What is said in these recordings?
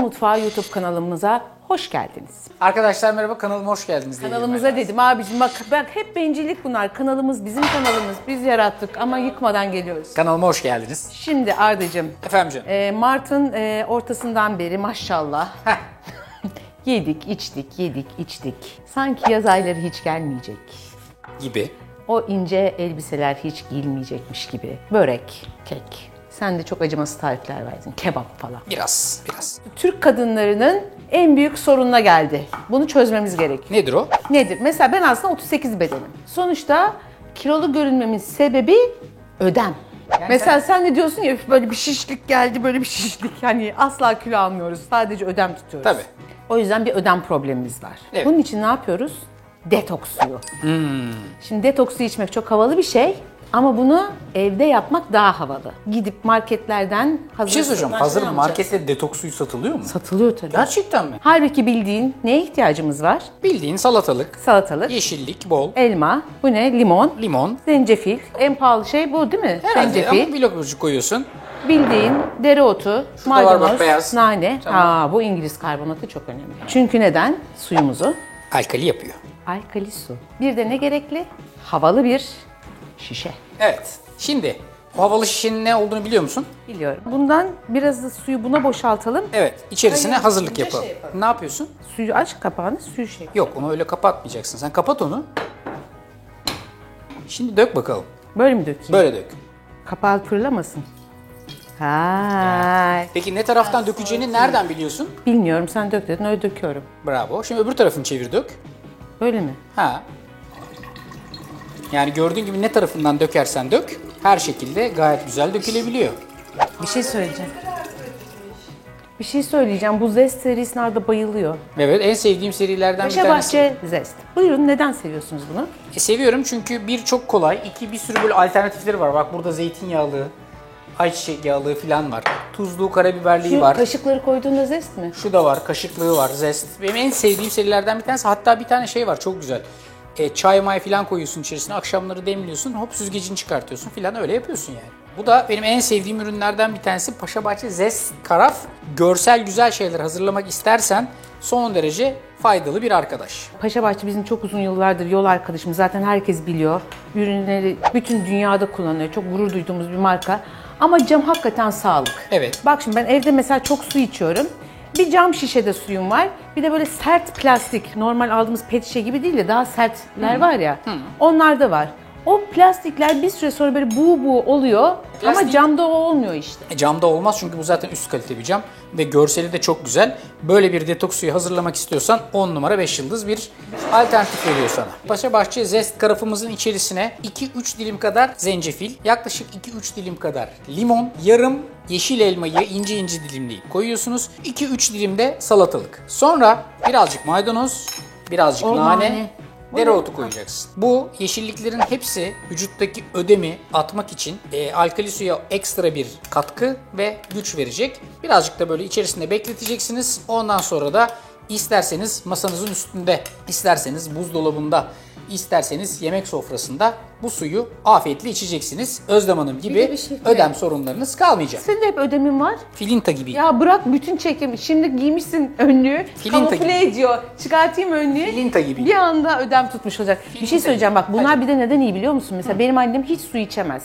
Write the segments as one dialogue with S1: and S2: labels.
S1: Mutfağı YouTube kanalımıza hoş geldiniz.
S2: Arkadaşlar merhaba, kanalıma hoş geldiniz.
S1: Kanalımıza dedim abicim, bak hep bencillik bunlar. Kanalımız bizim kanalımız, biz yarattık ama yıkmadan geliyoruz.
S2: Kanalıma hoş geldiniz.
S1: Şimdi Arda'cığım,
S2: Efendim canım.
S1: Mart'ın ortasından beri maşallah
S2: Heh.
S1: yedik içtik. Sanki yaz ayları hiç gelmeyecek.
S2: Gibi.
S1: O ince elbiseler hiç giyilmeyecekmiş gibi. Börek, kek. Sen de çok acımasız tarifler verdin. Kebap falan.
S2: Biraz.
S1: Türk kadınlarının en büyük sorununa geldi. Bunu çözmemiz gerekiyor.
S2: Nedir o?
S1: Nedir? Mesela ben aslında 38 bedenim. Sonuçta kilolu görünmemin sebebi ödem. Mesela sen ne diyorsun ya, böyle bir şişlik geldi, böyle bir şişlik. Hani asla kilo almıyoruz. Sadece ödem tutuyoruz.
S2: Tabii.
S1: O yüzden bir ödem problemimiz var.
S2: Evet.
S1: Bunun için ne yapıyoruz? Detoks suyu. Şimdi detoks suyu içmek çok havalı bir şey. Ama bunu evde yapmak daha havalı. Gidip marketlerden hazır...
S2: Bir şey soracağım. Hazır
S1: yapacağız.
S2: markette detoks suyu satılıyor mu?
S1: Satılıyor tabii.
S2: Gerçekten mi?
S1: Halbuki bildiğin neye ihtiyacımız var?
S2: Bildiğin salatalık,
S1: Salatalık,
S2: yeşillik bol,
S1: elma, bu ne? Limon,
S2: limon.
S1: zencefil. En pahalı şey bu değil mi?
S2: Herhalde
S1: Zencefil.
S2: ama bir lokmacık koyuyorsun.
S1: Bildiğin dereotu,
S2: Şurada var bak,
S1: maydanoz,
S2: beyaz.
S1: nane.
S2: Tamam.
S1: Bu İngiliz karbonatı çok önemli. Çünkü neden? Suyumuzu
S2: Alkali yapıyor.
S1: alkali su. Bir de ne gerekli? Havalı bir şişe.
S2: Evet. Şimdi o havalı şişenin ne olduğunu biliyor musun?
S1: Biliyorum. Bundan biraz da suyu buna boşaltalım.
S2: Evet. İçerisine
S1: Hayır,
S2: hazırlık
S1: önce
S2: yapalım.
S1: şey yapalım.
S2: Ne yapıyorsun?
S1: Suyu aç kapağını, suyu şey.
S2: Yok, onu öyle kapatmayacaksın. Sen kapat onu. Şimdi dök bakalım.
S1: Böyle mi dökeyim?
S2: Böyle dök.
S1: Kapağı fırlamasın. Hay.
S2: Peki ne taraftan dökeceğini nereden biliyorsun?
S1: Bilmiyorum, sen dök dedin, öyle döküyorum.
S2: Bravo. Şimdi öbür tarafını çevir, dök.
S1: Böyle mi?
S2: Ha. Yani gördüğün gibi ne tarafından dökersen dök, her şekilde gayet güzel dökülebiliyor.
S1: Bir şey söyleyeceğim. Bir şey söyleyeceğim. Bu Zest serisine Arda bayılıyor.
S2: Evet, en sevdiğim serilerden bir
S1: Paşa
S2: tanesi.
S1: Bahçe Zest. Buyurun, neden seviyorsunuz bunu?
S2: Seviyorum çünkü bir çok kolay, iki bir sürü böyle alternatifleri var. Bak burada zeytinyağlı, ayçiçek yağlı falan var. Tuzlu, karabiberliği
S1: Şu
S2: var.
S1: kaşıkları koyduğunda Zest mi?
S2: Şu da var, kaşıklığı var, zest. Benim en sevdiğim serilerden bir tanesi. Hatta bir tane şey var, çok güzel. Çay may falan koyuyorsun içerisine, akşamları demliyorsun, hop süzgecini çıkartıyorsun falan, öyle yapıyorsun yani. Bu da benim en sevdiğim ürünlerden bir tanesi. Paşabahçe Zest Karaf. Görsel güzel şeyler hazırlamak istersen son derece faydalı bir arkadaş.
S1: Paşa Bahçe bizim çok uzun yıllardır yol arkadaşımız. Zaten herkes biliyor. Ürünleri bütün dünyada kullanıyor. Çok gurur duyduğumuz bir marka. Ama cam hakikaten sağlık.
S2: Evet.
S1: Bak şimdi ben evde mesela çok su içiyorum. Bir cam şişede suyum var. Bir de böyle sert plastik, normal aldığımız pet şişe gibi değil de daha sertler var ya. Onlar da var. O plastikler bir süre sonra böyle buğu oluyor ama
S2: Plastik-
S1: camda o olmuyor işte.
S2: Camda olmaz çünkü bu zaten üst kalite bir cam ve görseli de çok güzel. Böyle bir detoks suyu hazırlamak istiyorsan 10 numara 5 yıldız bir alternatif veriyor sana. Paşabahçe Zest Karafımızın içerisine 2-3 dilim kadar zencefil, yaklaşık 2-3 dilim kadar limon, yarım yeşil elmayı ince ince dilimleyip koyuyorsunuz. 2-3 dilim de salatalık. Sonra birazcık maydanoz, birazcık
S1: O
S2: nane,
S1: nane.
S2: dereotu koyacaksın. Bu yeşilliklerin hepsi vücuttaki ödemi atmak için alkali suya ekstra bir katkı ve güç verecek. Birazcık da böyle içerisinde bekleteceksiniz. Ondan sonra da isterseniz masanızın üstünde, isterseniz buzdolabında, isterseniz yemek sofrasında bu suyu afiyetle içeceksiniz. Özlem Hanım
S1: Bir
S2: gibi
S1: de bir şey
S2: ödem sorunlarınız kalmayacak.
S1: Senin de hep ödemin var.
S2: Filinta gibi.
S1: Ya bırak bütün çekim. Şimdi giymişsin önlüğü.
S2: Filinta
S1: Kamufle
S2: gibi.
S1: ediyor. Çıkartayım önlüğü.
S2: Filinta gibi.
S1: Bir anda ödem tutmuş olacak. Bir şey söyleyeceğim bak, bunlar
S2: Hadi.
S1: bir de neden iyi biliyor musun? Mesela benim annem hiç su içemez.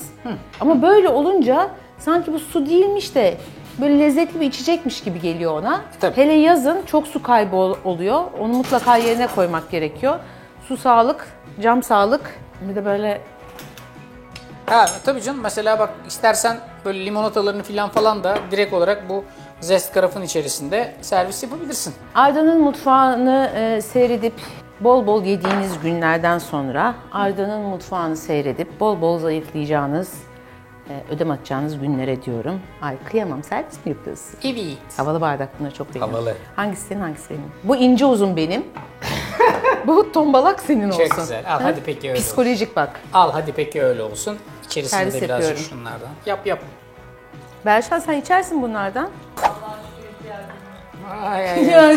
S1: Ama böyle olunca sanki bu su değilmiş de böyle lezzetli bir içecekmiş gibi geliyor ona.
S2: Tabii.
S1: Hele yazın çok su kaybı oluyor. Onu mutlaka yerine koymak gerekiyor. Su sağlık, cam sağlık. Bir de böyle
S2: Ha tabii canım, mesela bak istersen böyle limonatalarını falan da direkt olarak bu Zest Karaf'ın içerisinde servis yapabilirsin.
S1: Arda'nın mutfağını seyredip bol bol yediğiniz günlerden sonra Arda'nın mutfağını seyredip bol bol zayıflayacağınız, ödem atacağınız günlere diyorum. Ay kıyamam, servis mi yapıyorsun?
S2: Evet.
S1: Havalı bardak, bunları çok beğeniyorum.
S2: Havalı.
S1: Hangisi senin, hangisi benim? Bu ince uzun benim. Bu tombalak senin olsun.
S2: Çok güzel. Al hadi peki öyle olsun.
S1: Psikolojik bak.
S2: Al hadi peki öyle olsun. İçerisinde
S1: Servis
S2: de birazcık
S1: yapıyorum.
S2: şunlardan. Yap.
S1: Berşan, sen içersin bunlardan.
S2: Ay.
S1: Ya.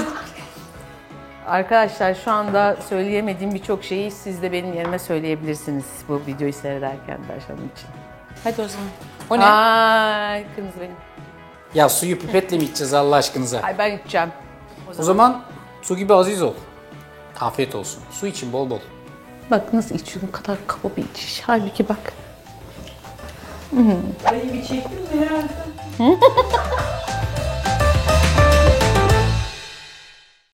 S1: Arkadaşlar şu anda söyleyemediğim birçok şeyi siz de benim yerime söyleyebilirsiniz bu videoyu seyrederken Berşan'ın için. Hadi o zaman.
S2: O ne?
S1: Ay kırmızı benim.
S2: Ya suyu pipetle mi içeceğiz Allah aşkınıza?
S1: Ay ben içeceğim.
S2: O zaman su gibi aziz ol. Afiyet olsun. Su için bol bol.
S1: Bak nasıl içiyorum, bu kadar kaba bir içiş. Halbuki bak.
S3: Ay bir çektin mi herhalde?